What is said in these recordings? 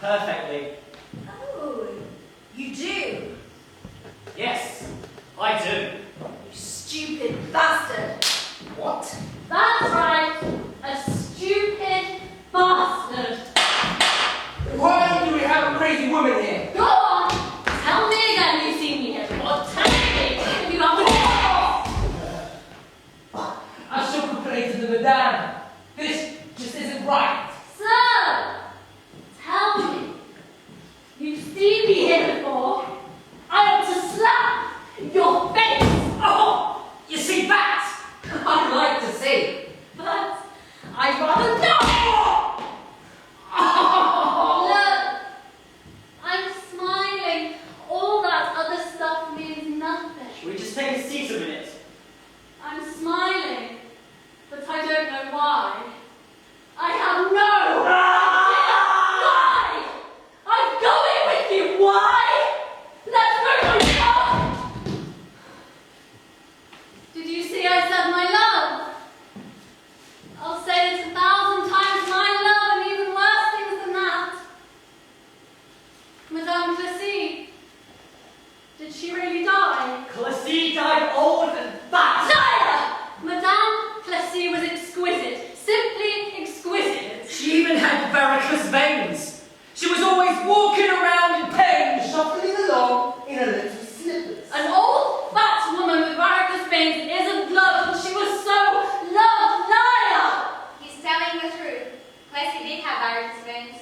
perfectly. Oh, you do? Yes, I do. You stupid bastard. What? That's right, a stupid bastard. Why do we have a crazy woman here? Go on, tell me again you've seen me here before. Tell me if you have I shall complain to the madame. This just isn't right. Sir, tell me. You've seen me here before. I ought to slap your face. Oh, you see that? I'd like to see. But I'd rather not. Look, I'm smiling. All that other stuff means nothing. Should we just take a seat a minute? I'm smiling, but I don't know why. I have no idea why. I'm going with you. Why? Let's move on. Did you see I said my love? I'll say it 1,000 times my love and even worse things than that. Madame Plessis, did she really die? Classy died old and fat. Liar! Madame Plessis was exquisite, simply exquisite. She even had varicose veins. She was always walking around in pain, Shuffling along in a little slippers. An old fat woman with varicose veins isn't loved, and she was so loved. Liar! He's telling the truth. Plessy did have varicose veins.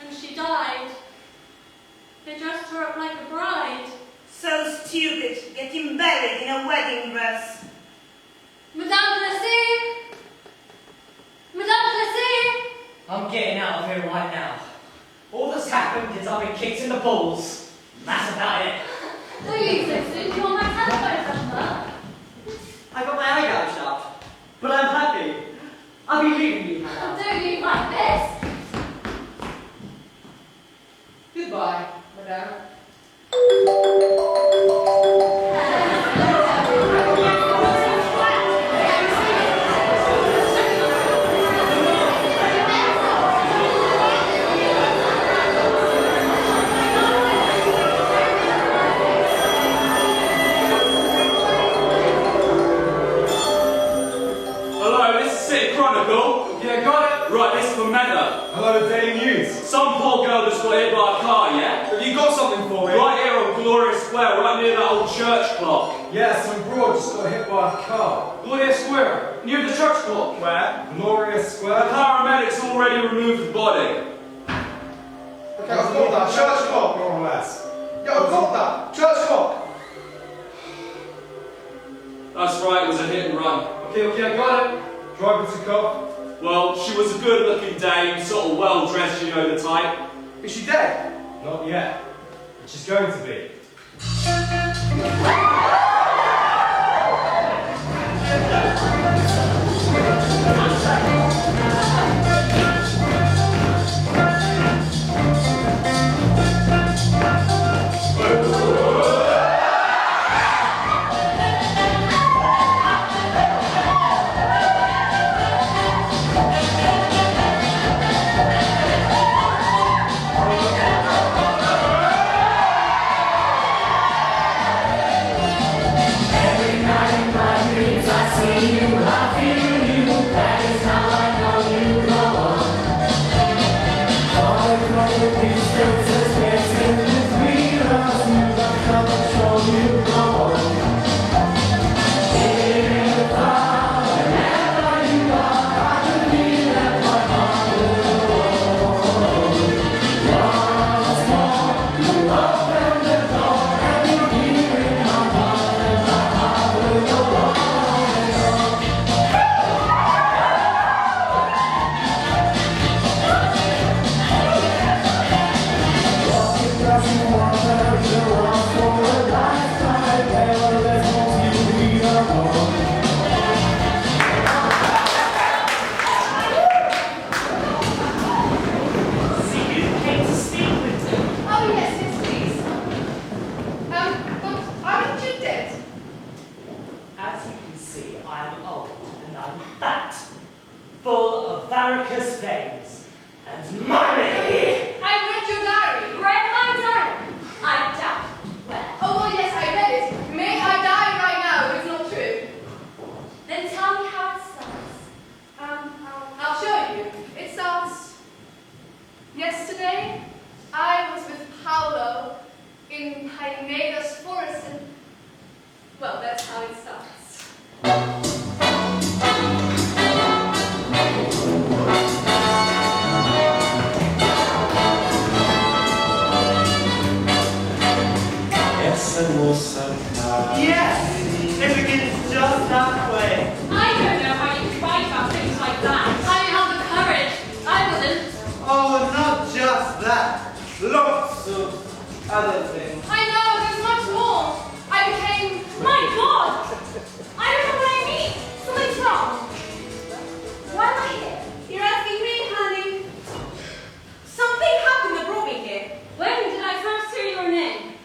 When she died, they dressed her up like a bride. So stupid, getting buried in a wedding dress. Madame Plessis! Madame Plessis! I'm getting out of here right now. All that's happened is I've been kicked in the balls. That's about it. Don't you listen, you want my telephone number? I got my eye gouged out, but I'm happy. I'll be leaving you now. Don't leave like this. Goodbye, madame. Hello, this is City Chronicle. Yeah, got it. Right, this is from Meta. Hello, Daily News. Some poor girl just got hit by a car, yeah? Have you got something for me? Right here on Gloria Square, right near that old church clock. Yeah, some broad just got hit by a car. Gloria Square, near the church clock. Where? Gloria The Square. paramedics already removed the body. Okay, I've got that. Church clock, more or less. Yeah, I've got that. Church clock. That's right, it was a hit and run. Okay, I got it. Driver to car. Well, she was a good-looking dame, sort of well-dressed, you know the type. Is she dead? Not yet. But she's going to be. Yesterday, I was with Paolo in Hyena's forest and, well, that's how it starts. Yes! It begins just that way. I don't know how you can write about things like that. I have the courage. I wouldn't. Oh, not just that. Lots of other things. I know, there's much more. I became, My God! I don't know what I mean. Something's wrong. Why am I here? You're asking me, honey. Something happened that brought me here. When did I first hear your name?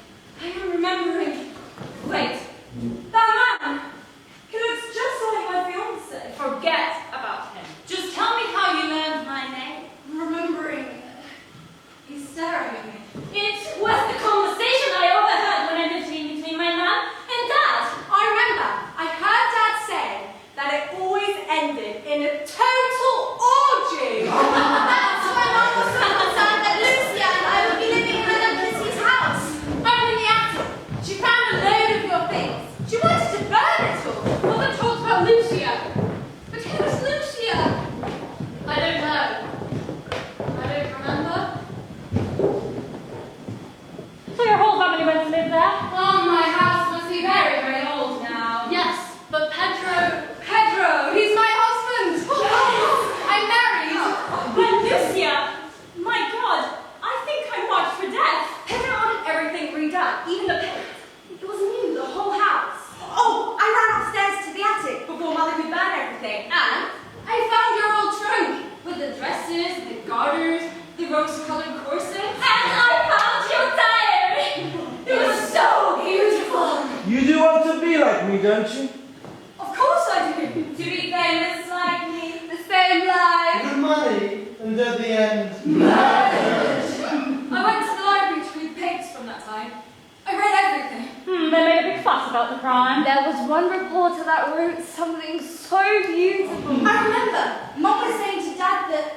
I am remembering. Wait. That man! He looks just like my fiancé. Forget about him. Just tell me how you learned my name. remembering, he's staring at me. It was the conversation I overheard when I lived in between my mom and dad. I remember. I heard Dad say that it always ended in a total orgy. That's why Mom was so concerned that Lucia and I would be living in Madame Chrissy's house. Up in the attic, she found a load of your things. She wanted to burn it all. Mother talked about Lucia. But who was Lucia? I don't know. I don't remember. So your whole family went to live there? Oh, my house must be very, very old now. Yes, but Pedro... Pedro, he's my husband. I'm married. But Lucia! My God, I think I'm marked for death. Pedro ordered everything redone, even the paint. It was new, the whole house. Oh, I ran upstairs to the attic before Mother could burn everything. And I found your old trunk with the dresses, the garters, the rose-colored corset, and I found your diary. It was so beautiful. You do want to be like me, don't you? Of course I do. To be famous like me, the same life. Good money, and at the end, I went to the library to read papers from that time. I read everything. They made a big fuss about the crime. There was one reporter that wrote something so beautiful. I remember Mom was saying to Dad that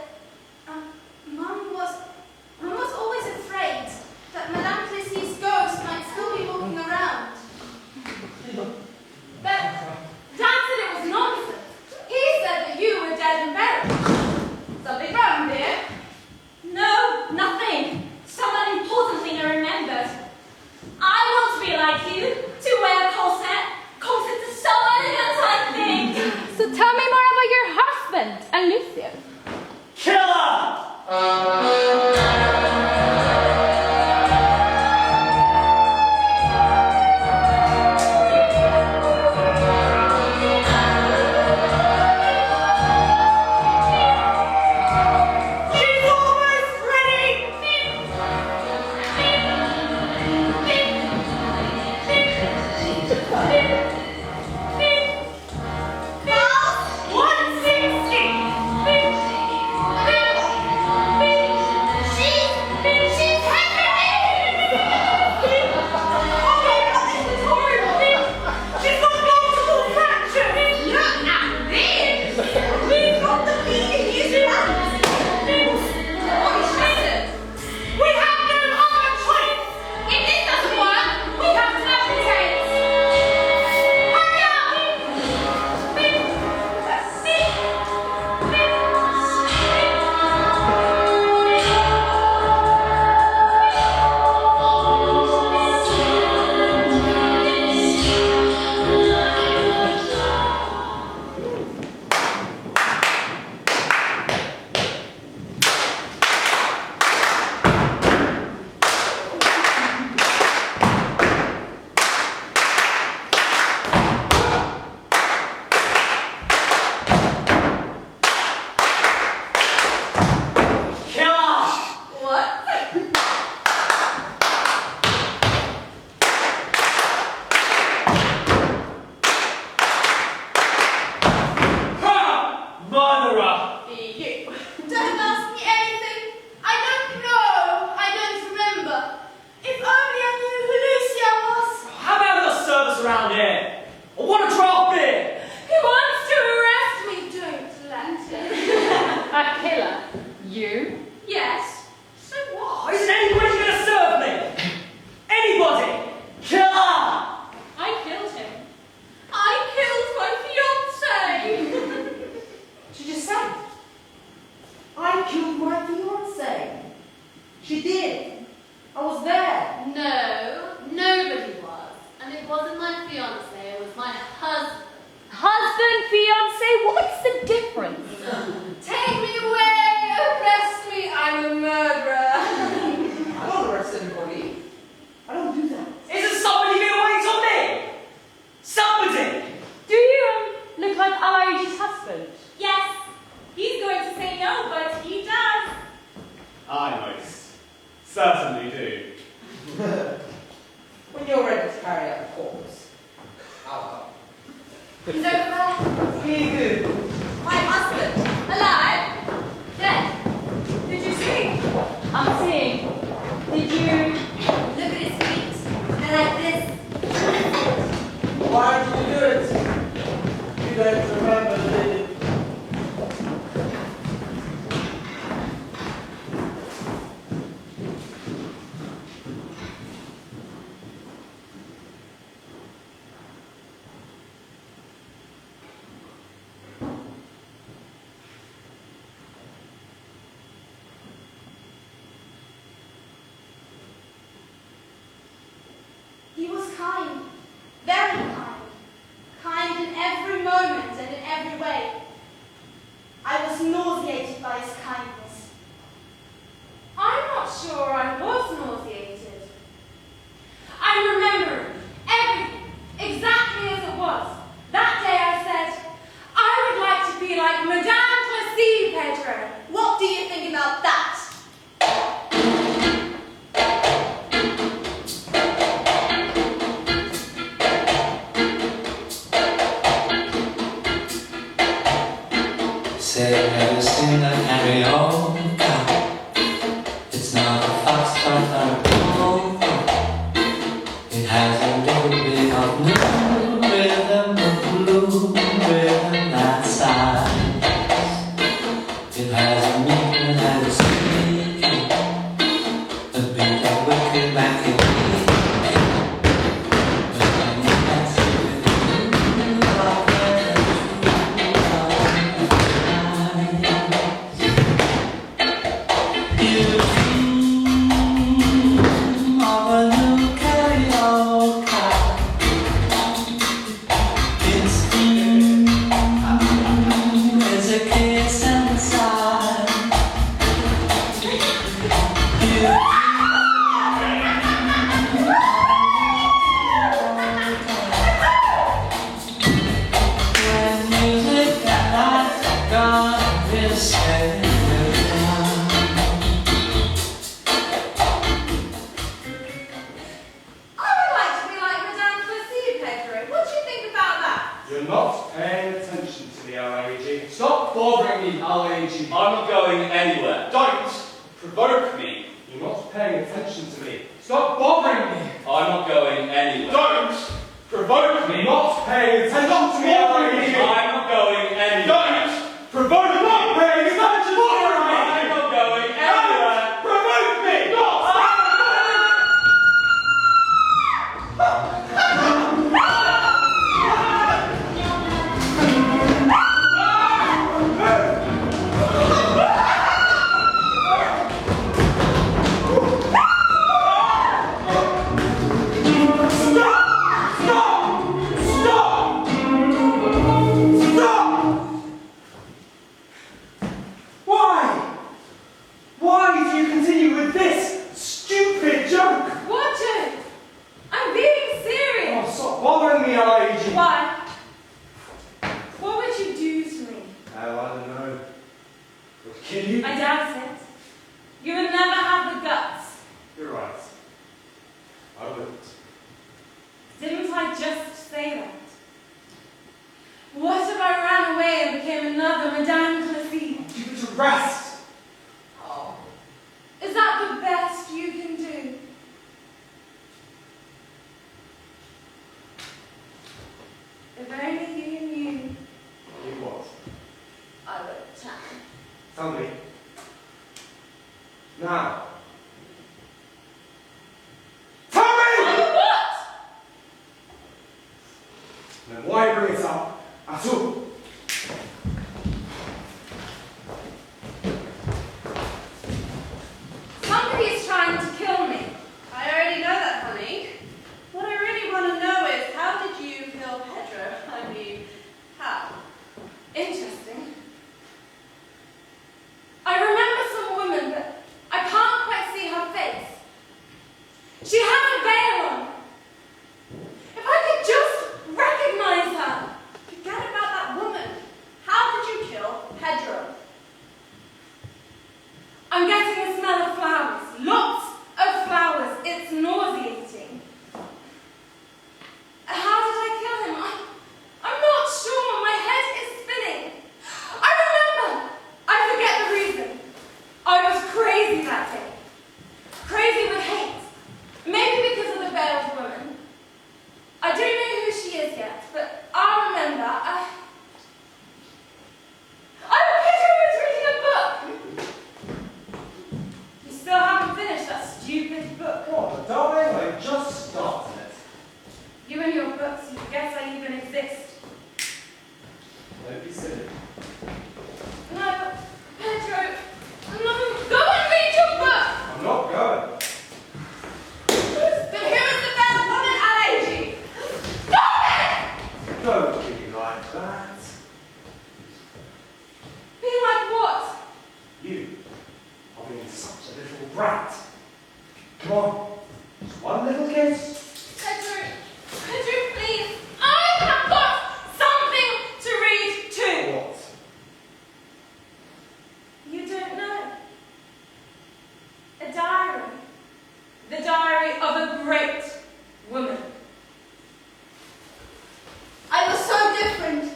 Mom was always afraid that Madame Clissy's ghost might still be walking around. But Dad said it was nonsense. He said that you were dead and buried. Something wrong, dear? No, nothing. Someone importantly I remembered. I want to be like you, to wear a corset. Corset is so elegant, I think. So tell me more about your husband and Lucia. She did. I was there. No, nobody was. And it wasn't my fiancé, it was my husband. Husband, fiancé, what's the difference? Take me away! Arrest me! I'm a murderer! I don't arrest anybody. I don't do that. Isn't somebody going to wait on me? Somebody! Do you look like Alaïdi's husband? Yes. He's going to say no, but he does. I most certainly do. When you're ready to carry out the corpse, I'll come. He's over there. He do. My husband. Alive? Dead. Did you see? I'm seeing. Did you? Look at his feet. They're like this. Why did you do it? You don't remember, did you? He was kind, very kind, kind in every moment and in every way. I was nauseated by his kindness. I'm not sure I was nauseated. I remember everything exactly as it was. That day I said, I would like to be like Madame Plessis, Pedro. What do you think about that? Say, have you seen the karaoke? It's not a foxtrot or a polka. It has a little bit of new rhythm, a blue rhythm that sighs. It has a meaning and a speaking, a bit of wicked wacky weak. But when you dance with you, like that, You're not paying attention to the LAG. Stop bothering me, LAG. I'm not going anywhere. Don't Provoke me. You're not paying attention to me. Stop bothering me. I'm not going anywhere. Don't provoke me. Not paying attention to me, LAG. I'm not going anywhere. Don't provoke me. Not paying attention to me. I'm not going anywhere. Provoke me. Not. Why do you continue with this stupid joke? What joke? I'm being serious. Oh, stop bothering me, LAG. Why? What would you do to me? Oh, I don't know. Would kill you? I doubt it. You would never have the guts. You're right. I wouldn't. Didn't I just say that? What if I ran away and became another Madame Plessis? Give it a rest. Oh. Is that the best you can do? If only you knew. You what? I would tell. Tell me. Now. Tell me! What? Then why bring it up at all? Somebody is pretty book. Come on, darling, I just started it. You and your books, you forget I even exist. Don't be silly. No, Pedro, no, go and read your book! I'm not going. But who is the bad woman at AG? Stop it! Don't be like that. Be like what? You are being such a little brat. Come on, just one little kiss. Pedro, please. I have got something to read too. What? You don't know. A diary. The diary of a great woman. I was so different,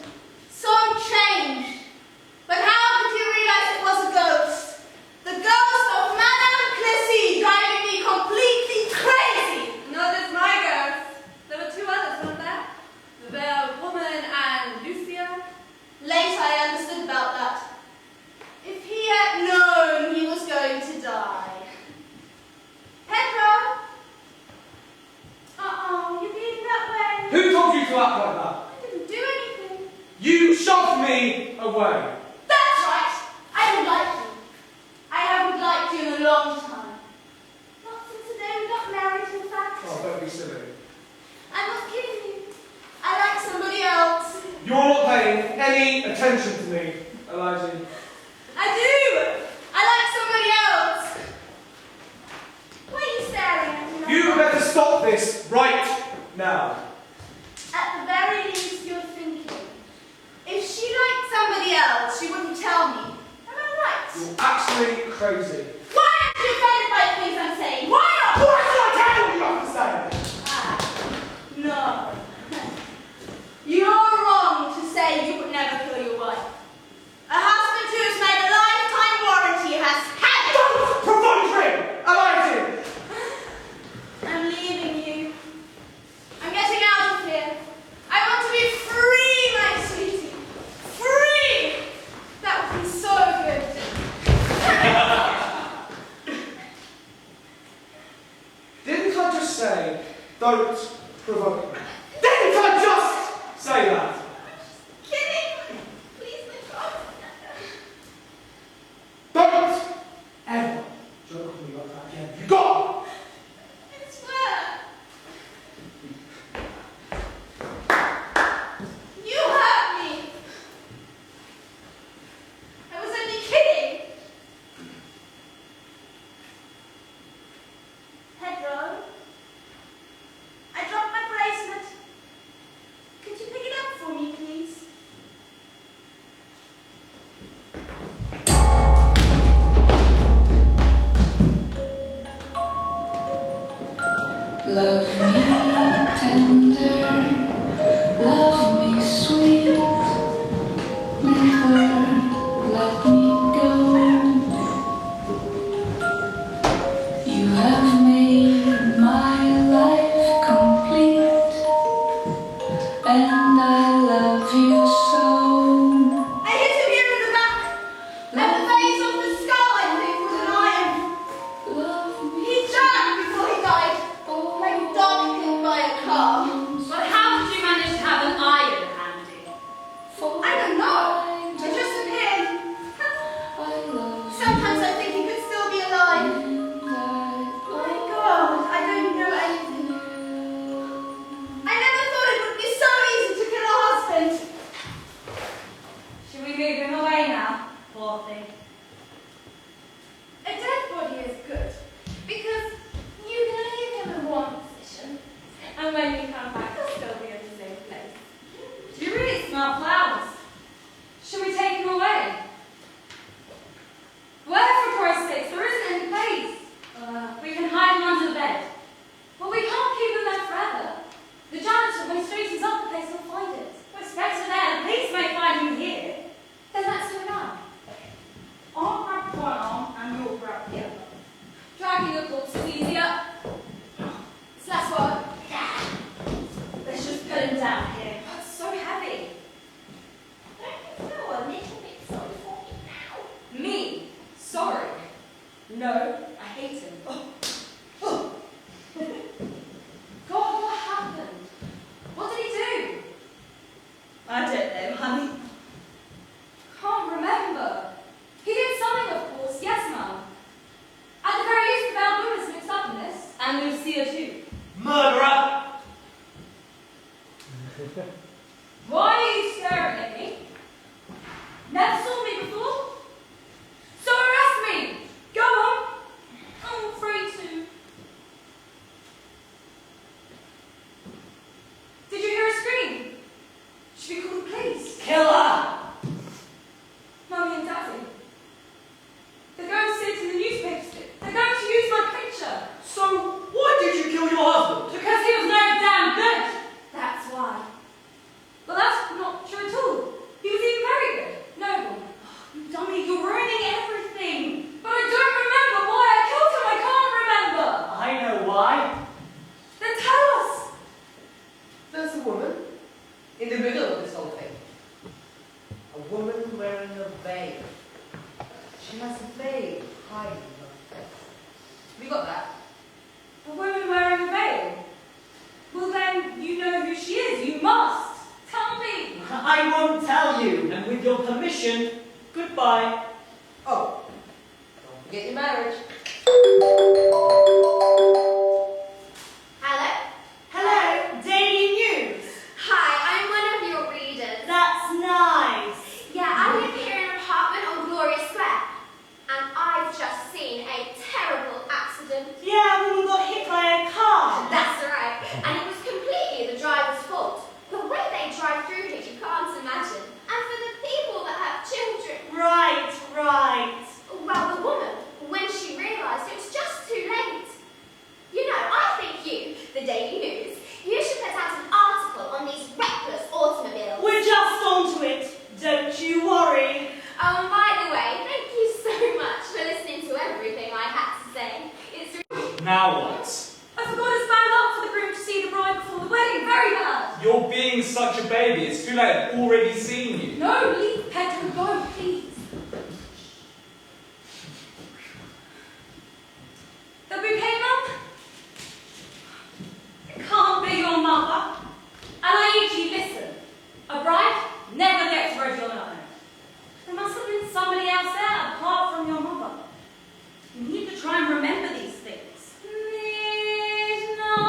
so changed. But how could you realize it was a ghost? The ghost of Madame Plessis driving me completely crazy. Not just my ghost. There were two others, weren't there? The veiled woman and Lucia. Later I understood about that. If he had known he was going to die. Pedro! You're being that way. Who told you to act like that? I didn't do anything. You shoved me away. That's right. I would like you. I haven't liked you in a long time. Not since the day we got married, in fact. Oh, don't be silly. I'm not kidding you. I like somebody else. You're not paying any attention to me, Elijah. I do. I like somebody else. What are you staring at me? You better stop this right now. At the very least, you're thinking. If she liked somebody else, she wouldn't tell me. Am I right? You're actually crazy. Why aren't you offended by the things I'm saying? Why not? Why should I tell you what you have to say? No. You're wrong to say you would never kill your wife. A husband who has made a lifetime warranty has had it. Don't provoke him, Elijah. I'm leaving you. I'm getting out of here. I want to be free, my sweetie. Free! That would be so good. Didn't I just say, don't provoke me? Didn't I just say that? Kidding? Please let go. Don't ever joke with me like that again. You got it. I swear. You hurt me. I was only kidding. Pedro, I dropped my bracelet. Could you pick it up for me, please? Love me tender, love me sweet, never let me go. You have made my life complete, and I love you so. I hit him here in the back. At the base of the skull, I think, with an iron. Love me. He died before he died. Like a dog hit by a car. But how did you manage to have an iron handy? I don't know. It just appeared. I love Sometimes I think he could still be alive. My God, I don't know anything. I never thought it would be so easy to kill a husband. Should we move him away now? Poor thing. A dead body is good because you can leave him in one position, And when you come back, he'll still be in the same place. You really smell flowers. Should we take him away? Where, for Christ's sake? There isn't any place. We can hide him under the bed. But we can't keep him there forever. The janitor, when he straightens up the place, will find it. It's better there. The police may find him here. Then let's go now. I'll grab one arm and you'll grab the other. dragging a corpse is easier. It's less work. Let's just put him down here. Oh, it's so heavy. Don't you feel a little bit sorry for me now? Me? Sorry? No, I hate him. Oh. God, what happened? What did he do? I don't know, honey. Can't remember. He did something, of course. Yes, ma'am. At the very least, the Balboon is mixed up in this. And Lucia, too. Murderer! Why are you staring at me? Never saw me before? So arrest me! Go on! I'm free to. Did you hear a scream? Should we call the police? Killer! Mummy and Daddy. They're going to see it in the newspapers. They're going to use my picture. So, why did you kill your husband? Because he was no damn good. That's why. Well, that's not true at all. He was even very good. Noble. Oh, you dummy, you're ruining everything. But I don't remember why I killed him. I can't remember. I know why. Then tell us. There's a woman in the middle of this whole thing. A woman wearing a veil. She has a veil hiding her face. Have you got that? A woman wearing a veil. Well, then you know who she is. You must. Tell me. I won't tell you, and with your permission, goodbye. Oh, don't forget your marriage. Hello? Hello, Daily News. Hi, I'm one of your readers. That's nice. Yeah, I live here in an apartment on Gloria Square. And I've just seen a terrible accident. Yeah, a woman got hit by a car. That's right. And it was completely the driver's fault. The way they drive through here, you can't imagine. And for the people that have children. Right, right. Well, the woman, when she realised it was just too late. You know, I think you, the Daily News, you should put out an article on these reckless automobiles. We're just onto it. Don't you worry. Oh, and by the way, thank you so much for listening to everything I had to say. It's Now what? I forgot to stand up for the groom to see the bride before the wedding. Very bad. You're being such a baby. It's too late. I've already seen you. No, leave Pedro go, please. The bouquet, Mum? It can't be your mother. And I need you, listen. A bride never gets ready on her own. There must have been somebody else there apart from your mother. You need to try and remember these things. Midnight,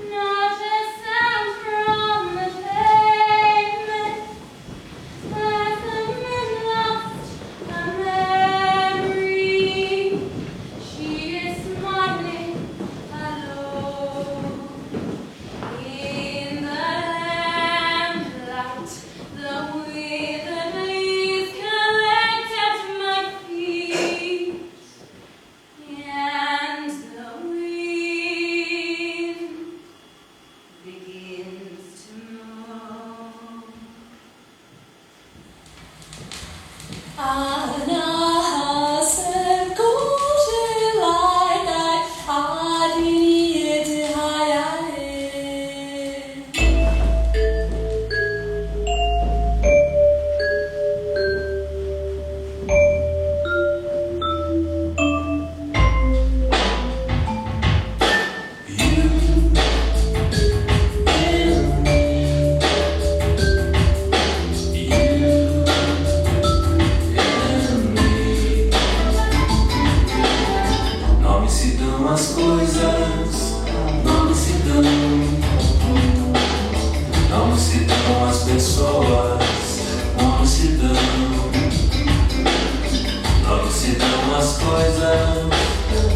not a sound from the pavement. As the moon lost a memory, she is smiling alone. In the lamplight, the withered leaves collect at my feet, and the wind begins to moan. Anna said, "Go till I die, I did high." Não se dão as coisas, não se dão. Não se dão as pessoas, não se dão. Não se dão as coisas,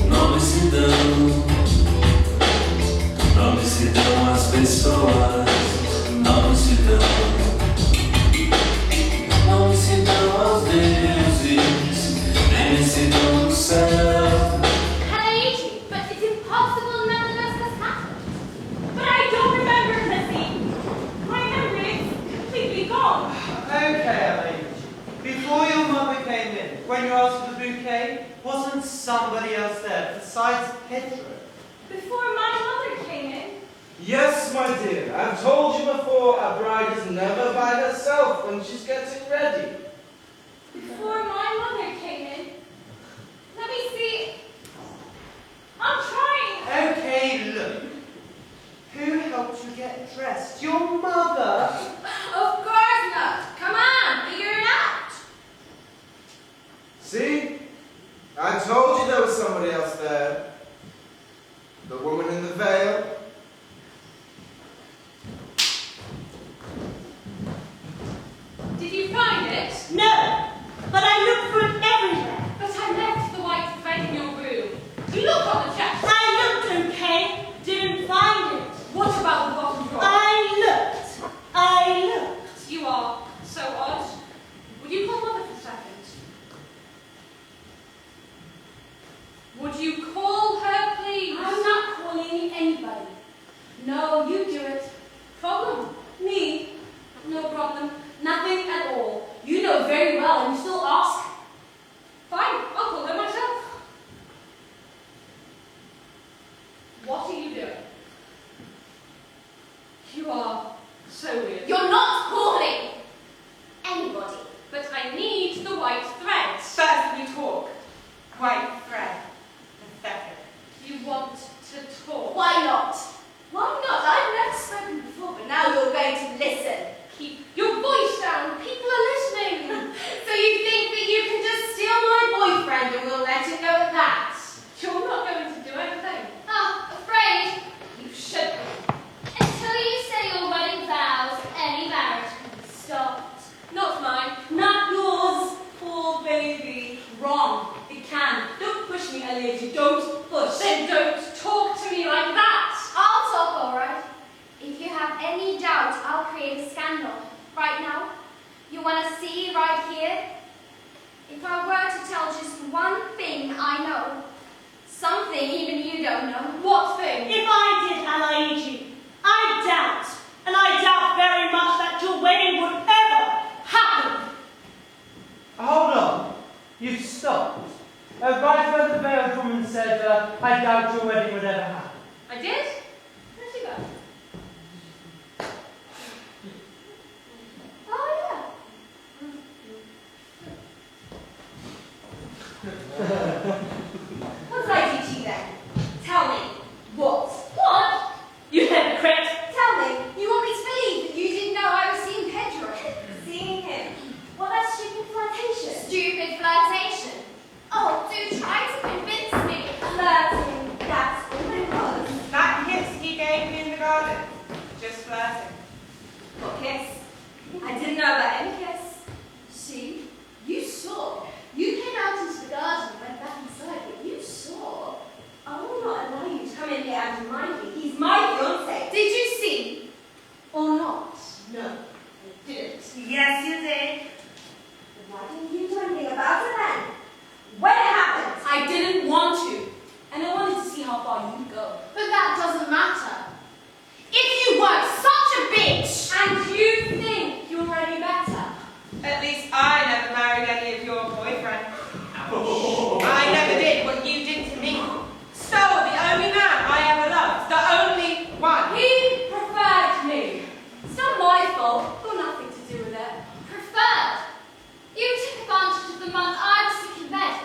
não se dão. Não se dão as pessoas, não se dão. Não se dão aos deuses, nem se dão no céu. But it's impossible none of this has happened. But I don't remember, Lizzie. My memory is completely gone. Okay, Elaine. Before your mother came in, when you asked for the bouquet, wasn't somebody else there besides Pedro? Before my mother came in. Yes, my dear. I've told you before, a bride is never by herself when she's getting ready. Before my mother came in. Let me see. You looked on the chest. I looked, okay? Didn't find it. What about the bottom drawer? I looked. You are so odd. Would you call Mother for a second? Would you call her, please? I'm not calling anybody. No, you do it. Problem? Me? No problem. Nothing at all. You know very well and you still ask. Fine, I'll call her myself. What are you doing? You are so weird. You're not calling anybody. But I need the white threads. First you talk. White thread. Pathetic. You want to talk. Why not? Why not? I've never spoken before, but now you're going to listen. Keep your voice down. People are listening. So you think that you can just steal my boyfriend and we'll let it go at that? You're not going to do anything. Ah, afraid? You should be. Until you say your wedding vows, any marriage can be stopped. Not mine. Not yours, poor baby. Wrong. It can. Don't push me, Elliot. Don't push. Then don't talk to me like that. I'll talk, all right. If you have any doubt, I'll create a scandal. Right now, you want to see right here? If I were to tell just one thing I know, something even you don't know. What thing? If I did, Alaiji, I doubt, and I doubt very much that your wedding would ever happen. Hold on. You've stopped. Right where the veiled woman said, I doubt your wedding would ever happen. I did? Where'd you go? Oh, what did I do to you then? Tell me. What? What? You hypocrite. Tell me. You want me to believe that you didn't know I was seeing Pedro? Seeing him? What, that stupid flirtation? Stupid flirtation? Oh, do try to convince me. Flirting. That's all it was. That kiss he gave me in the garden. Just flirting. What kiss? I didn't know about any kiss. See? You saw. You came out into the garden and went back inside, but you saw. I will not allow you to come in here and remind me. He's my fiancé. Did you see? Or not? No, I didn't. Yes, you did. Why didn't you do anything about it then? When it happened? I didn't want to, and I wanted to see how far you'd go. But that doesn't matter. If you weren't such a bitch! And you think you're already better? At least I never married any of your boyfriends. I never did what you did to me. Stole the only man I ever loved. The only one. He preferred me. It's not my fault. Got nothing to do with it. Preferred. You took advantage of the month I was sick in bed.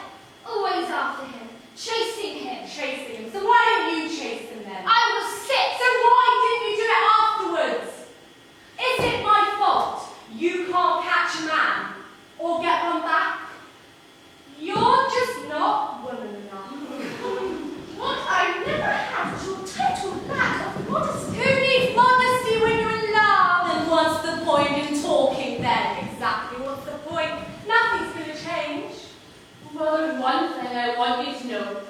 Always after him. Chasing him. Chasing him. So why don't you chase him then? I was sick. So why didn't you do it afterwards? Is it my fault you can't catch a man or get one back? You're just not woman enough. What? I never had your total lack of modesty. Who needs modesty when you're in love? Then what's the point in talking then? Exactly, what's the point? Nothing's gonna change. Well, there's one thing I want you to know.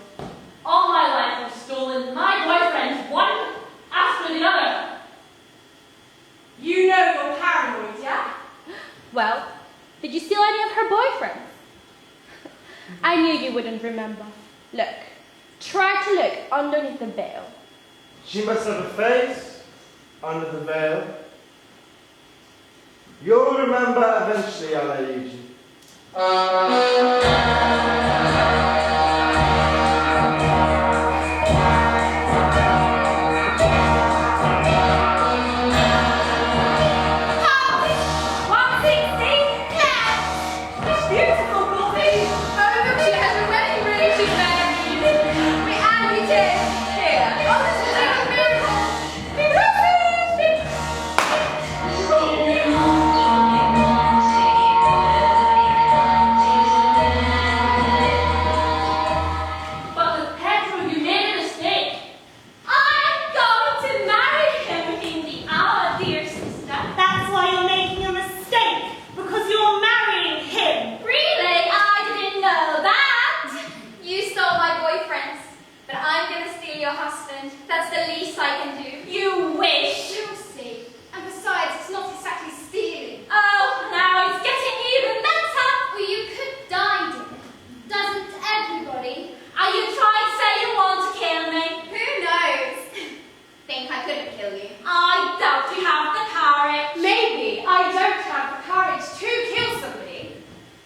All my life I've stolen my boyfriends one after the other. You know you're paranoid, yeah? Well, did you steal any of her boyfriends? I knew you wouldn't remember. Look, try to look underneath the veil. She must have a face under the veil. You'll remember eventually, Alaiji. least I can do. You wish. You'll see. And besides, it's not exactly stealing. Oh, now it's getting even better. Well, you could die, dear. Doesn't everybody? Are you trying to say you want to kill me? Who knows? Think I couldn't kill you. I doubt you have the courage. Maybe I don't have the courage to kill somebody,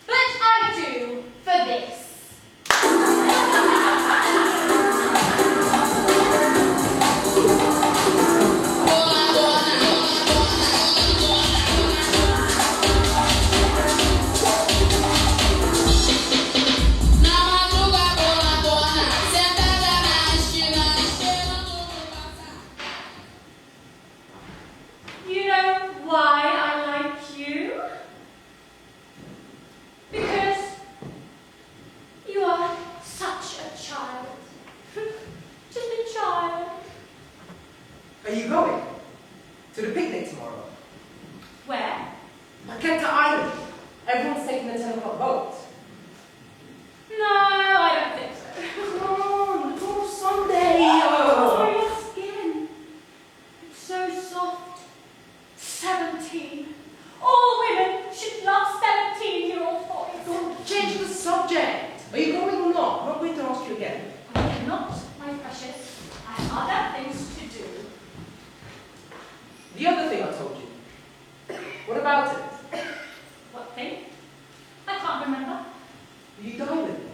but I do for this. You know why I like you? Because you are such a child. Just a child. Are you going? To the picnic tomorrow? Where? Maketa Island. Everyone's taking the 10 o'clock boat. No, I don't think so. Come on, go Sunday. Oh, your skin. It's so soft. 17. All women should love 17-year-old boys. Don't change the subject. Are you going or not? I'm not going to ask you again. I cannot, my precious. I have other things to do. The other thing I told you. What about it? What thing? I can't remember. Will you die with me?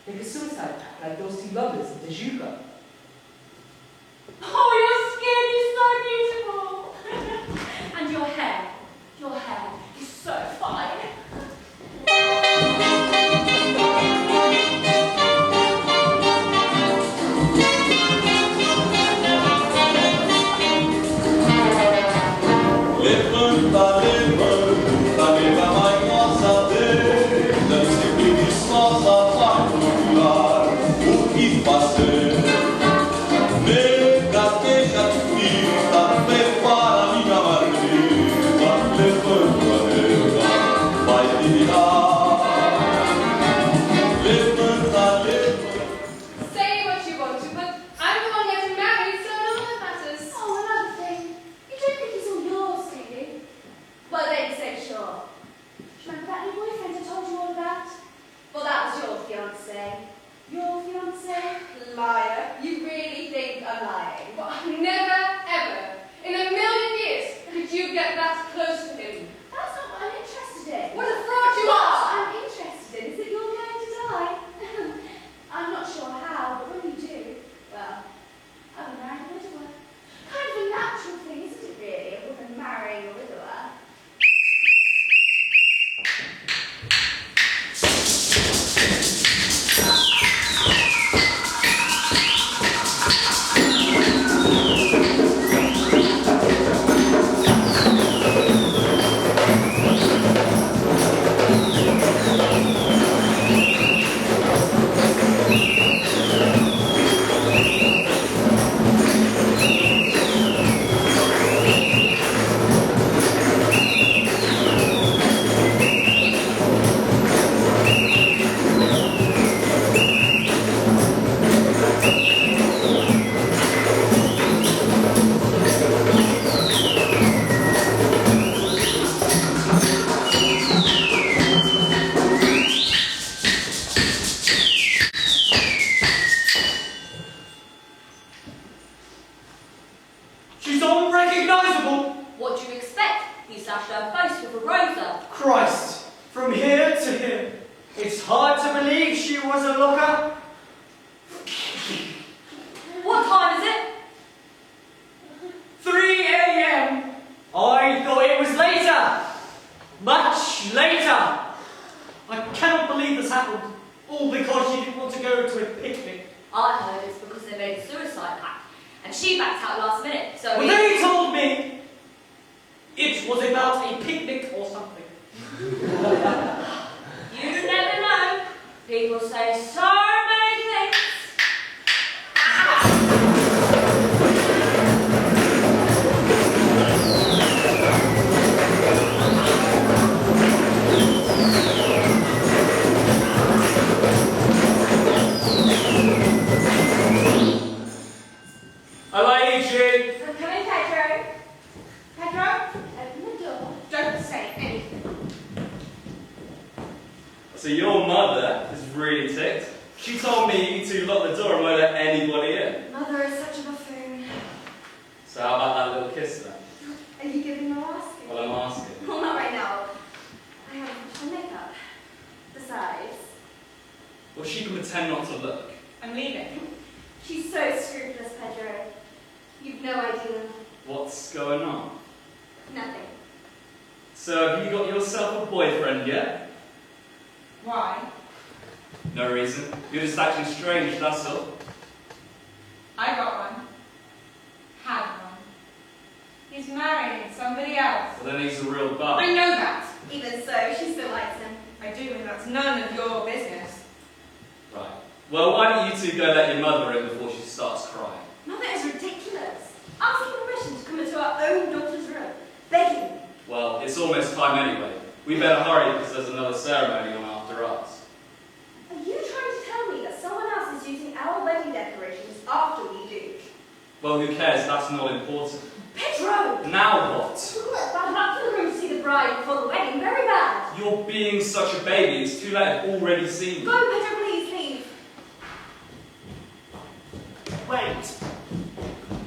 Make a suicide pact like those two lovers in Tejuka. Oh, your skin is so beautiful. And your hair is so fine. Say what you want to, but I'm the one getting married, so none of that matters. Oh, another thing. You don't think he's all yours, do you? Well, then say sure. Do you remember that new boyfriend I told you all about? Well, that was your fiancé. Your fiancé? Liar. You really think I'm lying? Well, never, ever, in a million years, could you get that close to him. That's not what I'm interested in. What a fraud you What are! I'm interested in is that you're going to die. I'm not sure how, but when you do, well, I'll be married a widower. Kind of a natural thing, isn't it really, a woman marrying a widower? She's unrecognizable. What do you expect? He slashed her face with a razor. Christ, from here to here. It's hard to believe she was a looker. What time is it? 3 a.m. I thought it was later. Much later. I cannot believe this happened. All because she didn't want to go to a picnic. I heard it's because they made a suicide pact. And she backed out last minute, so Well, they told me it was about a picnic or something. You never know. People say so many things. I I'm leaving. She's so scrupulous, Pedro. You've no idea. What's going on? Nothing. So have you got yourself a boyfriend yet? Why? No reason. You're just acting strange, that's all. I got one. Had one. He's marrying somebody else. Well, then he's a real bum. I know that. Even so, she still likes him. I do, and that's none of your business. Right. Well, why don't you two go let your mother in before she starts crying? Mother is ridiculous. Asking permission to come into our own daughter's room. Begging. Well, it's almost time anyway. We better hurry because there's another ceremony on after us. Are you trying to tell me that someone else is using our wedding decorations after we do? Well, who cares? That's not important. Pedro! Now what? That's bad luck for the room to see the bride before the wedding. Very bad. You're being such a baby. It's too late. I've already seen you. Go, Pedro, please leave. Wait.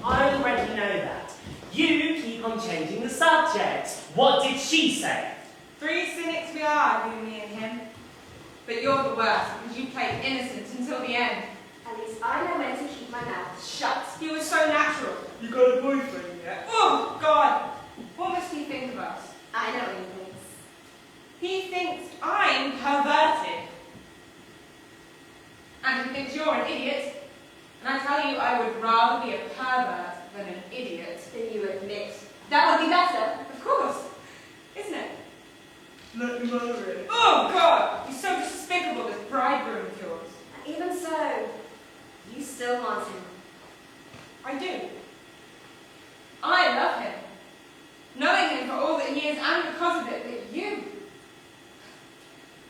I already know that. You keep on changing the subject. What did she say? 3 cynics we are, you, me, and him. But you're the worst because you played innocent until the end. At least I know when to keep my mouth shut. You were so natural. You got a boyfriend yet? Oh, God! What must he think of us? I know what he thinks. He thinks I'm perverted. And he thinks you're an idiot. And I tell you, I would rather be a pervert than an idiot. Then you admit. That would be better. Of course. Isn't it? Let him over it. Oh, God! He's so despicable, this bridegroom of yours. Even so, you still want him. I do. I love him. Knowing him for all that he is and because of it, but you...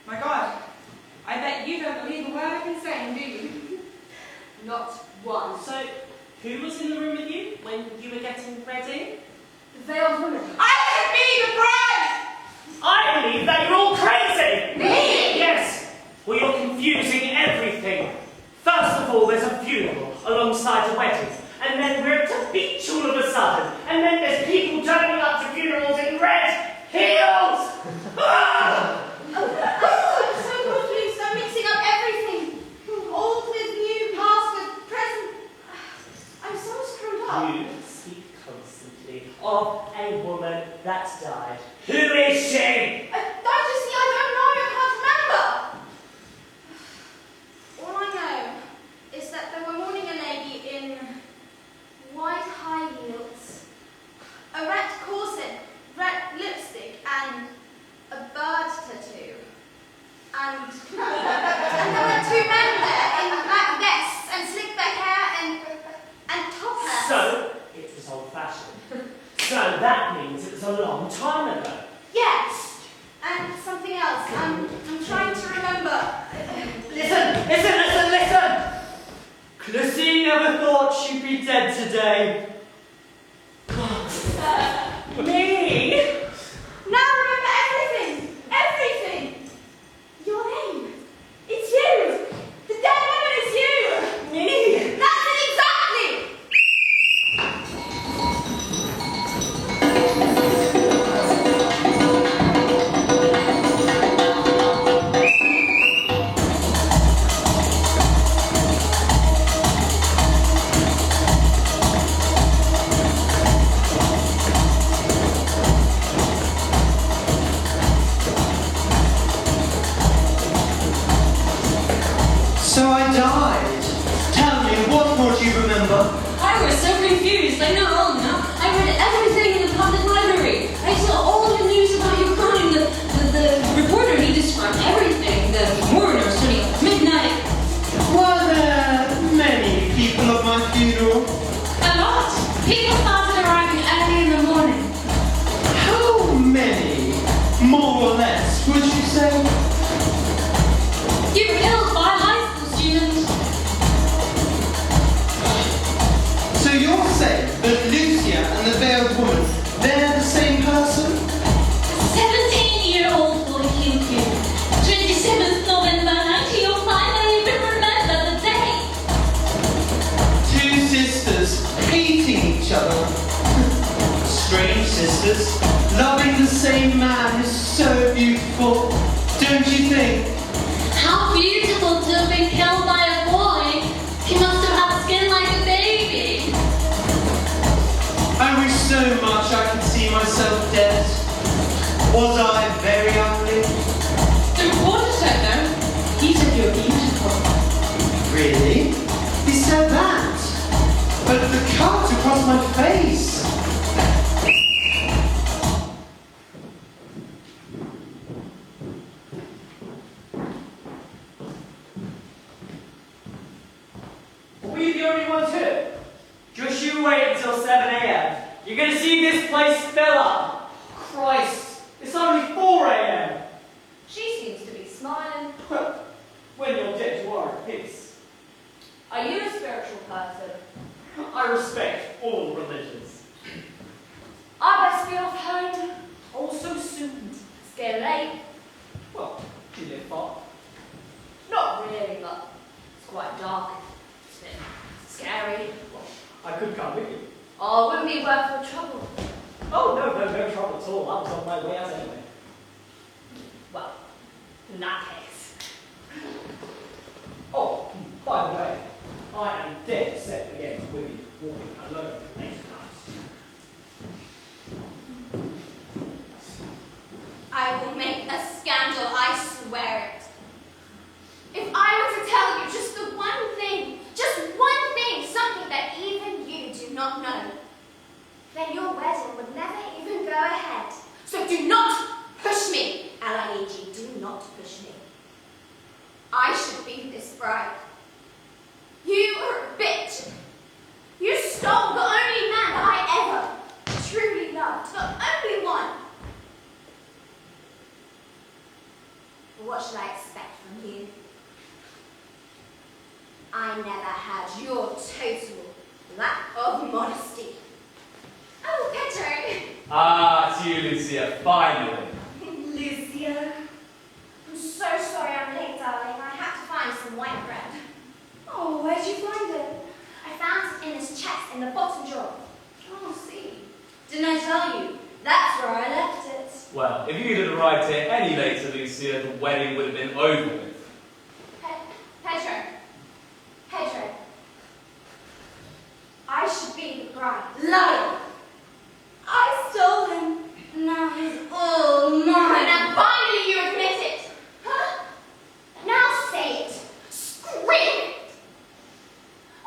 My God, I bet you don't believe a word I've been saying, do you? Not one. So, who was in the room with you when you were getting ready? The veiled woman. I could be the bride! I believe that you're all crazy! Me? Yes! Well, you're confusing everything. First of all, there's a funeral alongside a wedding. And then we're at a beach all of a sudden. And then there's people turning up to funerals in red heels! Ah! I'm so confused. I'm mixing up everything. Old with new, past with present. I'm so screwed up. You speak constantly of a woman that died. Who is she? I don't know. I can't remember. All I know is that they were mourning a lady in white high heels, a red corset, red lipstick, and a bird tattoo. And there were 2 men there in black vests and slick back hair and top hats. So, it was old-fashioned. So that means it was a long time ago. Yes, and something else. I'm trying to remember. Listen! Chrissy never thought she'd be dead today. Me? Now remember everything! Everything! Your name! It's you! The dead woman is you! Me? That's it exactly! So I died. Tell me, what more do you remember? I was so confused. I know all now. I read everything in the public library. I saw all the news about your crime. The reporter, he described everything. The mourner study at midnight. Were there many people at my funeral? A lot. People started arriving early in the morning. How many? More or less, would you say? You were killed by high school students. So you're saying that Lucia and the veiled woman, they're the same person? 17-year-old boy killed you. 27th November 1905. I even remember the day. 2 sisters hating each other. Strange sisters. Loving the same man is so beautiful, don't you think? How beautiful to have been killed by a boy. Was I very ugly? The reporter said no. He said you're beautiful. Really? He said that? But the cut across my face. Are we the only ones here? Just you wait until 7 a.m. You're going to see this place fill up. Christ, it's only 4 a.m. She seems to be smiling. Well, when you're dead, you are at peace. Are you a spiritual person? I respect all religions. I best be off home. All so soon. It's getting late. Well, do you live far? Not really, but it's quite dark. It's a bit scary. I could come with you. Oh, it wouldn't be worth the trouble. Oh, no trouble at all. I was on my way out anyway. Well, in that case. Oh, by the way, I am dead set against women walking alone late at night. I will make a scandal, I swear it. If I were to tell you just the one thing, something that even you do not know, then your wedding would never even go ahead. So do not push me, L-I-E-G, do not push me. I should be this bride. You are a bitch. You stole the only man I ever truly loved, the only one. But what should I expect from you? I never had your total lack of modesty. Oh, Pedro. Ah, it's you, Lucia, finally. Lucia. I'm so sorry I'm late, darling. I had to find some white bread. Oh, where'd you find it? I found it in this chest in the bottom drawer. Oh, see. Didn't I tell you? That's where I left it. Well, if you had arrived here any later, Lucia, the wedding would have been over with. Pedro. I should be the bride. Liar! I stole him. Now he's all mine. And finally you admit it. Huh? Now say it. Scream it.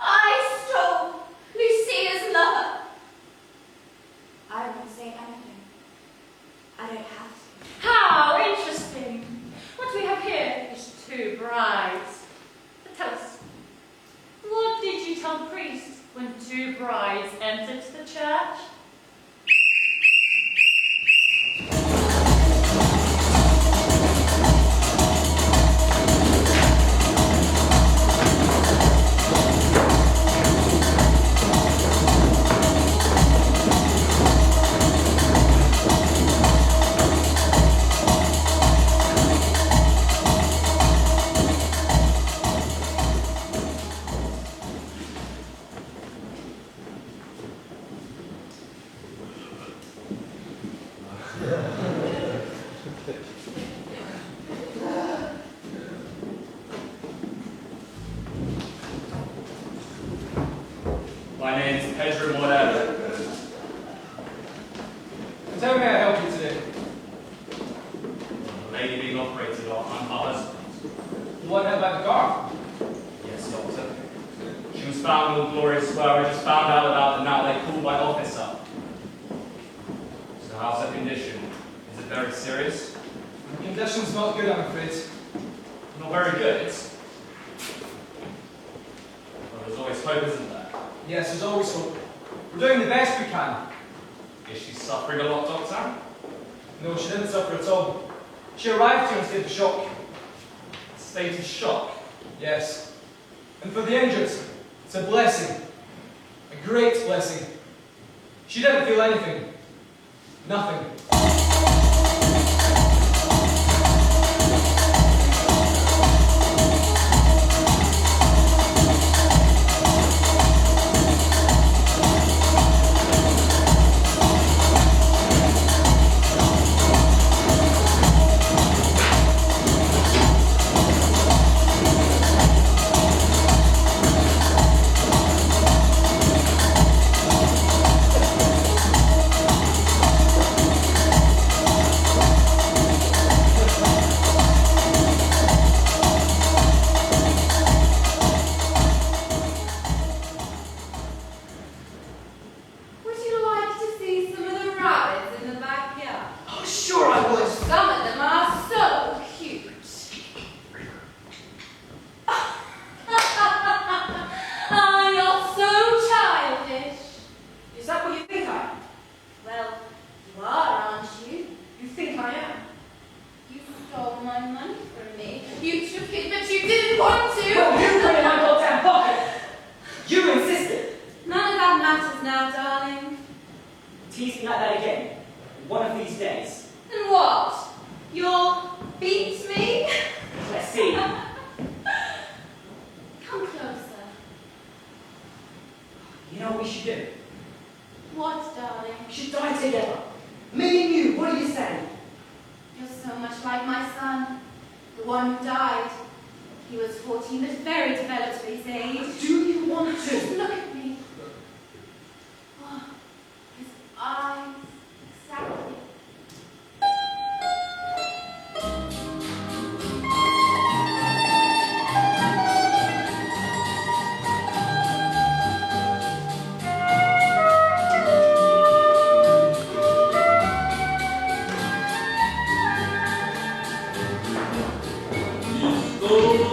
I stole Lucia's lover. I won't say anything. I don't have to. How interesting. What we have here is 2 brides. But tell us, what did you tell the priest when 2 brides entered the church? My name's Pedro Moreno. Tell me how I help you today. The lady being operated on, I'm her husband. The one that by the car? Yes, doctor. She was found in the glorious square. I just found out about the now they called my officer. So how's her condition? Is it very serious? The condition's not good, I'm afraid. Not very good. Well, there's always hope, isn't there? Yes, there's always hope. We're doing the best we can. Is she suffering a lot, doctor? No, she didn't suffer at all. She arrived here in a state of shock. A state of shock? Yes. And for the injured, it's a blessing. A great blessing. She didn't feel anything. Nothing. tease me like that again, one of these days. And what? You'll beat me? Let's see. Come closer. You know what we should do? What, darling? We should die together. Me and you, what do you say? You're so much like my son, the one who died. He was 14, but very developed for his age. Do you want Just to? look at me. Oh, his eyes, exactly.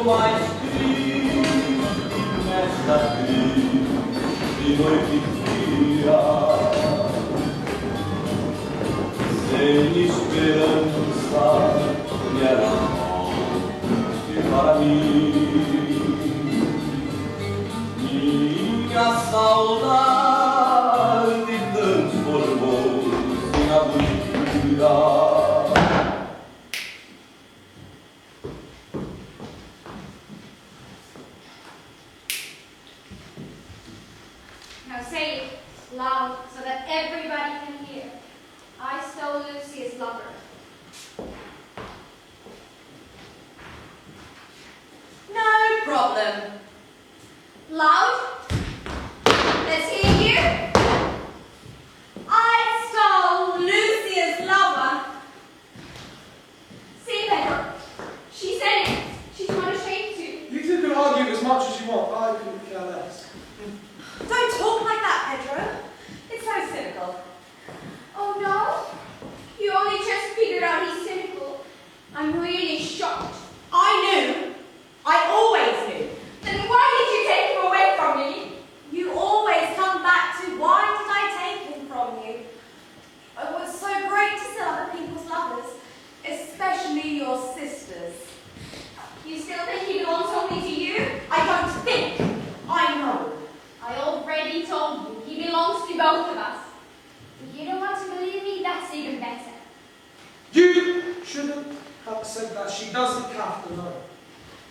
Mais nesta crise de noite fria, sem esperança, me era morte para mim. Minha saudade transformou-se em agonia. Now say it loud so that everybody can hear. I stole Lucy's lover. No problem. Loud? Let's hear you. I stole Lucia's lover. See, Pedro. She said it. She's not ashamed to. You two can argue as much as you want. I couldn't care less. Don't talk like that, Pedro. It's so cynical. Oh no? You only just figured out he's cynical. I'm really shocked. I knew. I always knew. Then why did you take him away from me? You always come back to why did I take him from you? Oh, it's so great to steal other people's lovers, especially your sisters. You still think he belongs only to you? I don't think. I know. I already told you he belongs to both of us. If you don't want to believe me, that's even better. You shouldn't have said that. She doesn't have to know.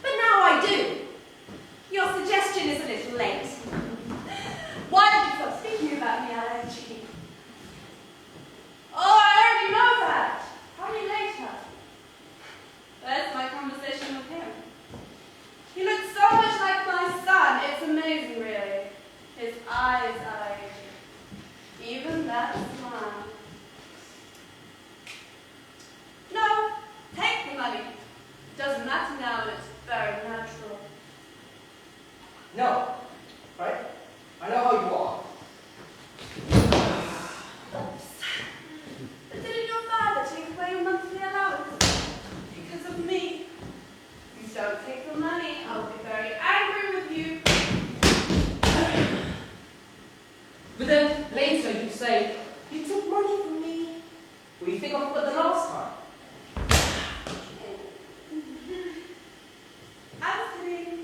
But now I do. Your suggestion is a little late. Why did you stop speaking about me, Alan? Oh, I already know that. Probably later. That's my conversation with him. He looks so much like my son. It's amazing, really. His eyes are aging. Even that smile. No, take the money. Doesn't matter now, it's very natural. No. Right? I know how you are. But didn't your father take away your monthly allowance? Because of me. If you don't take the money, I'll be very angry with you. But then later you say, you took money from me. Well, you think I forgot the last time? I was kidding.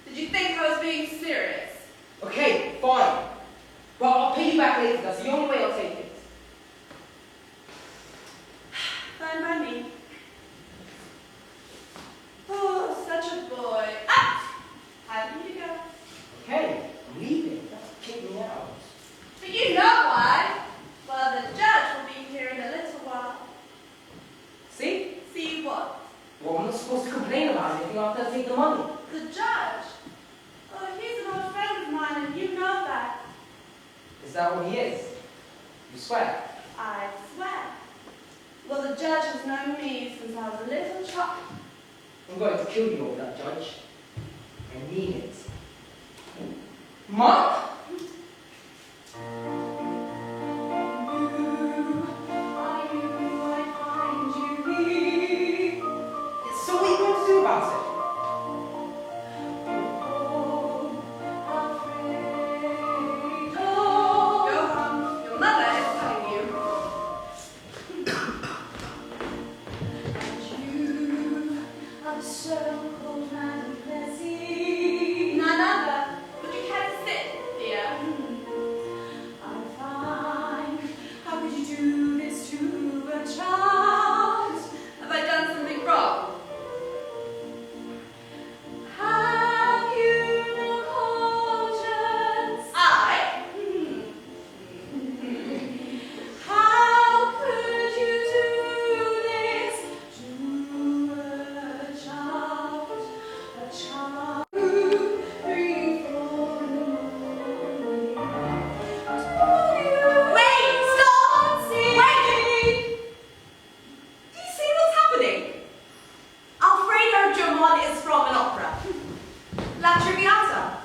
Did you think I was being serious? Okay, fine. But I'll pay you back later. That's the only way I'll take it. Fine by me. Oh, such a boy. Ah! How did you go? Okay, I'm leaving. That's kick me out. But you know why? Well, the judge will be here in a little while. See? See what? Well, I'm not supposed to complain about anything after I take the money. The judge? Oh, he's an old friend of mine, and you know that. Is that what he is? You swear? I swear. Well, the judge has known me since I was a little child. I'm going to kill you over that, Judge. I mean it. Mom? So what are you going to do about it? Go home. Your mother is telling you. So cold and messy. None other. Would you care to sit? La Traviata.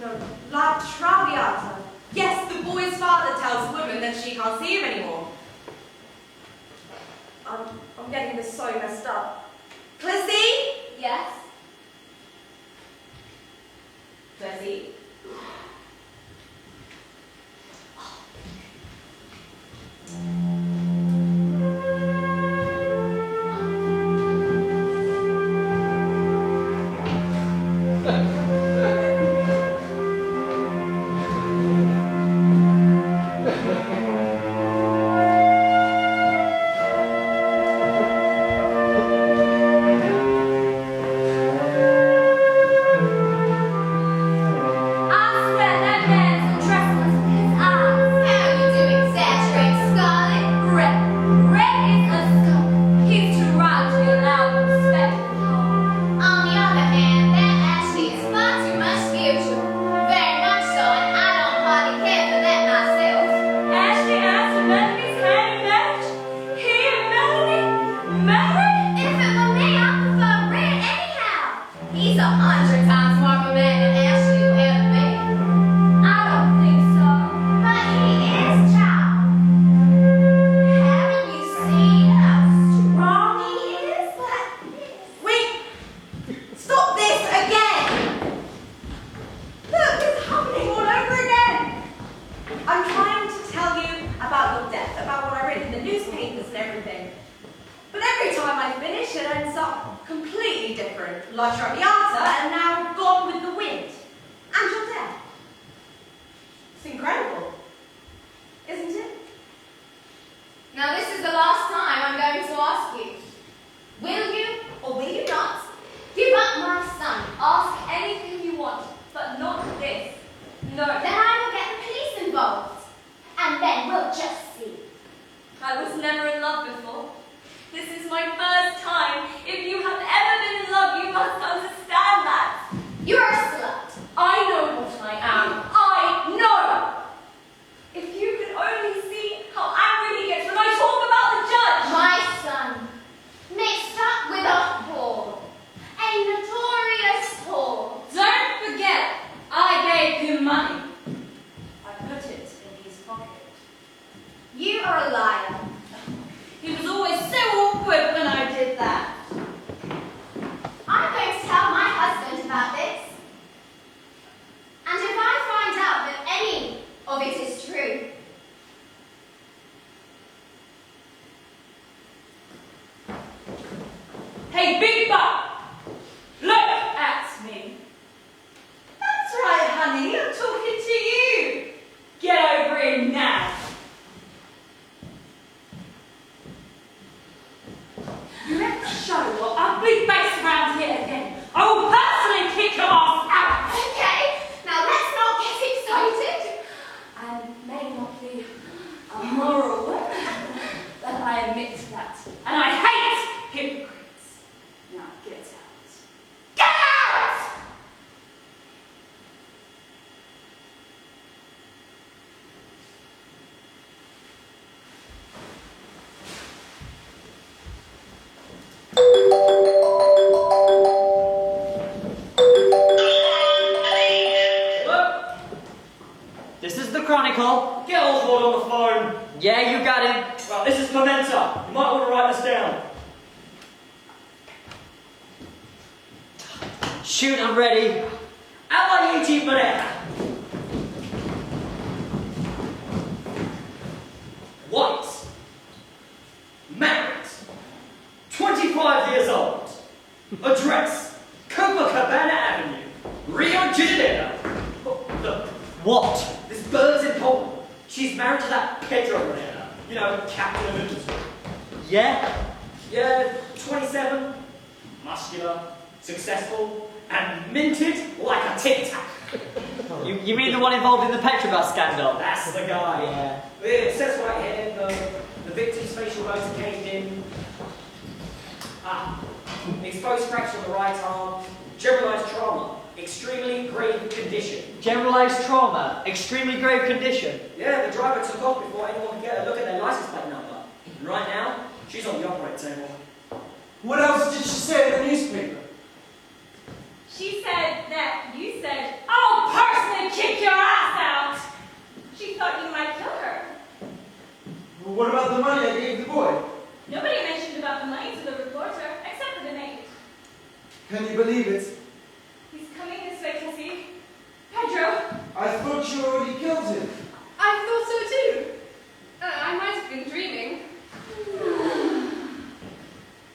No, La Traviata. Yes, the boy's father tells women that she can't see him anymore. I'm getting this so messed up. Clissy? Yes? Clissy? La Traviata, and now gone with the wind. And you're dead. It's incredible, isn't it? Now this is the last time I'm going to ask you. Will you, or will you not, give up my son? Ask anything you want, but not this. No. Then I will get the police involved. And then we'll just see. I was never in love before. This is my first time. If you have ever been in love, you must understand that. You're a slut. I know what I am. I know. If you could only see how angry he gets when I talk about the judge. My son, mixed up with a whore. A notorious whore. Don't forget, I gave him money. I put it in his pocket. You are a liar. He was always so awkward when I did that. I'm going to tell my husband about this. And if I find out that any of it is true, Hey, Big Buck! Look at me. That's right, honey. I'm talking to you. Get over it now. You let me show your ugly face around here again. I will personally kick your ass out. okay, now let's not get excited. I may not be a moral woman, but I admit that. And I hate hypocrites. Now get out. Get out! Hello? This is the Chronicle. Get Oswald on the phone. Yeah, you got him. Well, this is Pimenta. You might want to write this down. Shoot, I'm ready. L-I-E-T Pereira. White. Married. 25 years old. Address. Copacabana Avenue. Rio de Janeiro. What? This bird's important. She's married to that Pedro Pereira. You know, captain of industry. Yeah? Yeah, 27. Muscular. Successful. And minted like a Tic Tac. You mean the one involved in the Petrobras scandal? That's the guy. Yeah. It says right here, the victim's facial bones are caved in. Exposed fracture on the right arm. Generalized trauma. Extremely grave condition. Generalized trauma? Extremely grave condition? Yeah, the driver took off before anyone could get a look at their license plate number. And right now, she's on the operating table. What else did she say in the newspaper? She said that you said, I'll personally kick your ass out. She thought you might kill her. Well, what about the money I gave the boy? Nobody mentioned about the money to the reporter, except for the maid. Can you believe it? He's coming this way, Cassie. Pedro! I thought you already killed him. I thought so too. I might have been dreaming.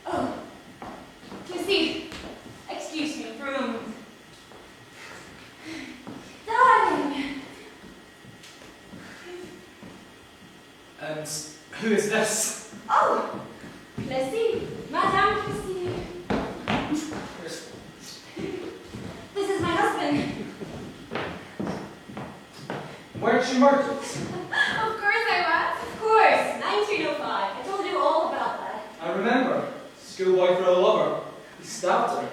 Oh. Cassie, excuse me for a moment. Darling! And who is this? Oh! Plessis, Madame Plessis. This is my husband. Weren't you murdered? Of course I was. Of course. 1905. I told you all about that. I remember. Schoolboy for a lover. He stabbed her.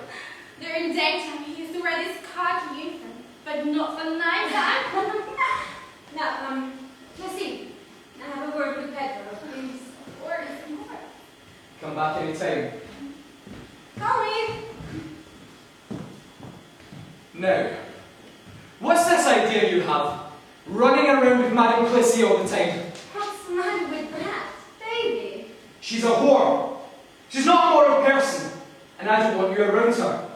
During daytime, he used to wear this khaki uniform, but not for nighttime. Now, Plessis, I have a word with Pedro. Please. Word is more. Come back anytime. Call me. Now, what's this idea you have? Running around with Madame Plessis all the time. What's the matter with that, baby? She's a whore. She's not a moral person. And I don't want you around her.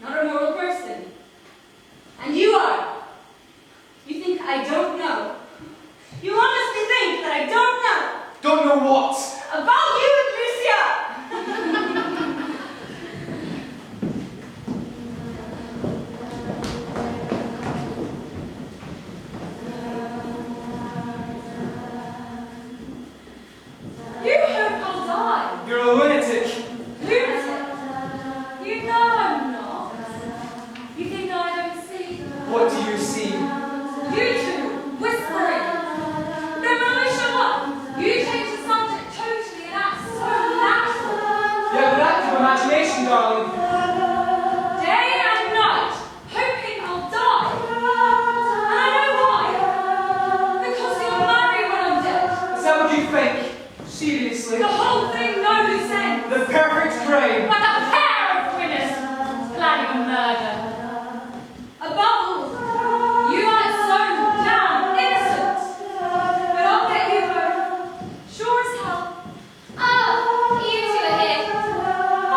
Not a moral person. And you are. You think I don't know? You honestly think that I don't know? Don't know what? About you and Lucia! You hope I'll die. You're a lunatic. Lunatic? You know I'm not. You think I don't see? What do you see? You two, whispering. Then when I show up, you change the subject totally and act so natural. You have an active imagination, darling. Day and night, hoping I'll die. And I know why. Because you'll marry when I'm dead. Is that what you think? Seriously? The whole thing no loose ends. The perfect crime. Like a pair of winners planning a murder. Above all, you are so damn innocent. But I'll get you home. Sure as hell. Oh, you two are here.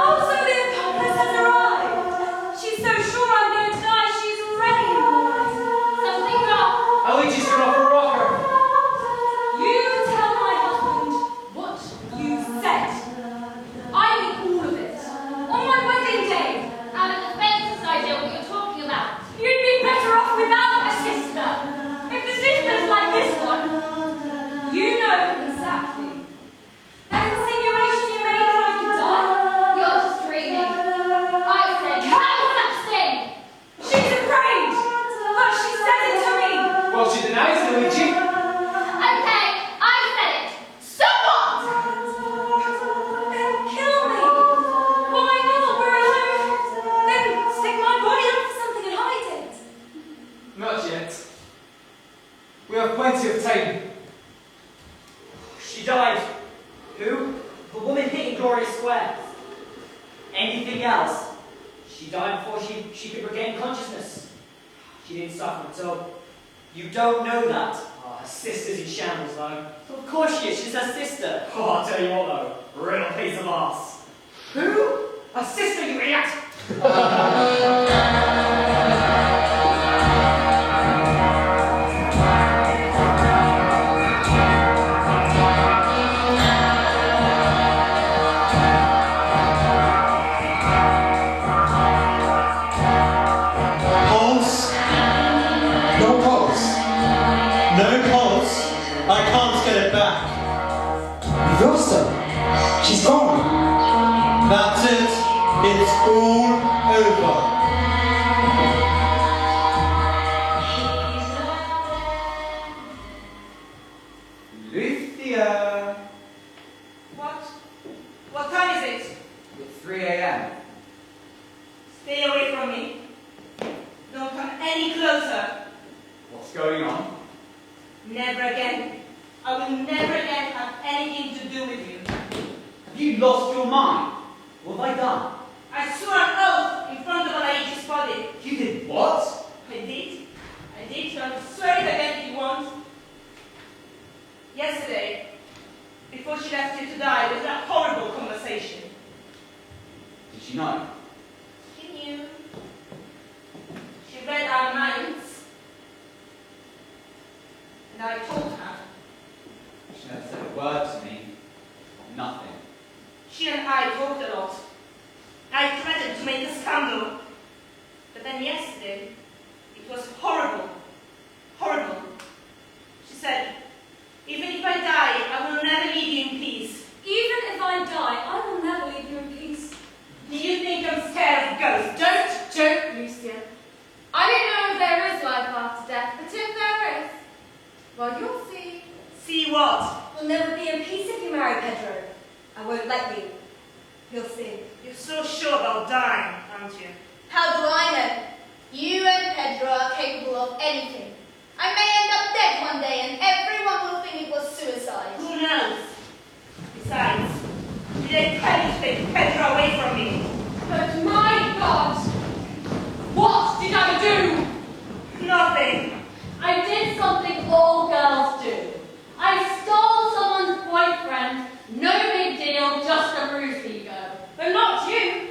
Oh, so the accomplice has arrived. She's so sure I'm going to die, she's already arrived. Something wrong. I'll lead you straight off a rocker. You tell my husband what you said. I need all of it. On my wedding day. I'm at the fence idea what you're talking about. You'd be better off without a sister. If the sister's like this one, you know exactly. That insinuation you made that I could die? You're just dreaming. I said no such thing. She's afraid, but she said it to me. Well, she denies it, Luigi. Okay, I said it. So what? They'll kill me. Why not? We're alone. Then stick my body up for something and hide it. Not yet. We have plenty of time. She died. Who? The woman hitting Gloria Square. Anything else? She died before she could regain consciousness. She didn't suffer at all. You don't know that. Oh, her sister's in shambles, though. Of course she is. She's her sister. Oh, I'll tell you what, though. Real piece of arse. Who? Her sister, you idiot! Pulse? No pulse. No pulse. I can't get it back. You've lost her. She's gone. That's it. It's all over. Lucia. What time is it? It's 3 a.m. Stay away from me. Don't come any closer. What's going on? Never again. I will never again have anything to do with you. Have you lost your mind? What have I done? I swore an oath in front of an age's body. You did what? I did. I swear it again if you want. Yesterday, before she left you to die, there was that horrible conversation. Did she know? She knew. She read our minds. And I told her. She never said a word to me. Nothing. She and I talked a lot. I threatened to make a scandal. But then yesterday, it was horrible. Horrible. She said, even if I die, I will never leave you in peace. Even if I die, I will never leave you in peace. Do you think I'm scared of ghosts? Don't joke, Lucia. I don't know if there is life after death, but if there is, well, you'll see. See what? We'll never be in peace if you marry Pedro. I won't let you. You'll see. You're so sure about dying, aren't you? How do I know? You and Pedro are capable of anything. I may end up dead one day and everyone will think it was suicide. Who knows? Besides, did I tell you to take Pedro away from me? But my God! What did I do? Nothing. I did something all girls do. I stole someone's boyfriend. No big deal, just a bruised ego. But not you.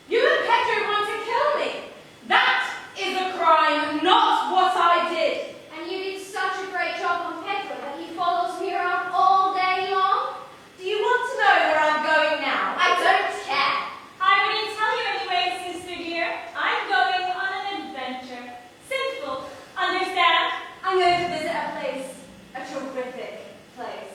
You and Pedro want to kill me. That is a crime, not what I did. And you did such a great job on Pedro that he follows me around all day long. Do you want to know where I'm going now? I don't care. I wouldn't tell you anyway, sister dear. I'm going on an adventure. Simple. Understand? I'm going to visit a place. A terrific place.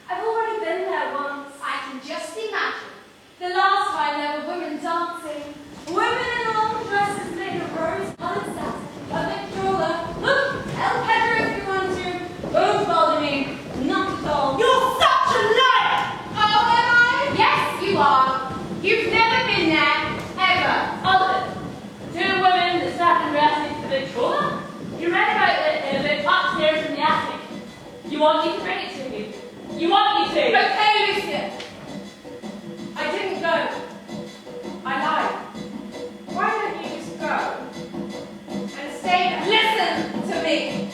I've already been there once. I can just imagine. The last time there were women dancing. Women in long dresses made of rose-colored satin. A Victrola. Look, El Pedro if you want to. Don't bother me. Not at all. You're such a liar! Oh, am I? Yes, you are. You've never been there, ever. Oliver, two women that sat and dressed into the Victrola? You read about it in a bit upstairs in the attic. You want me to bring it to you? You want me to? Okay, Lucia. I didn't go. I lied. Why don't you just go and stay there? Listen to me.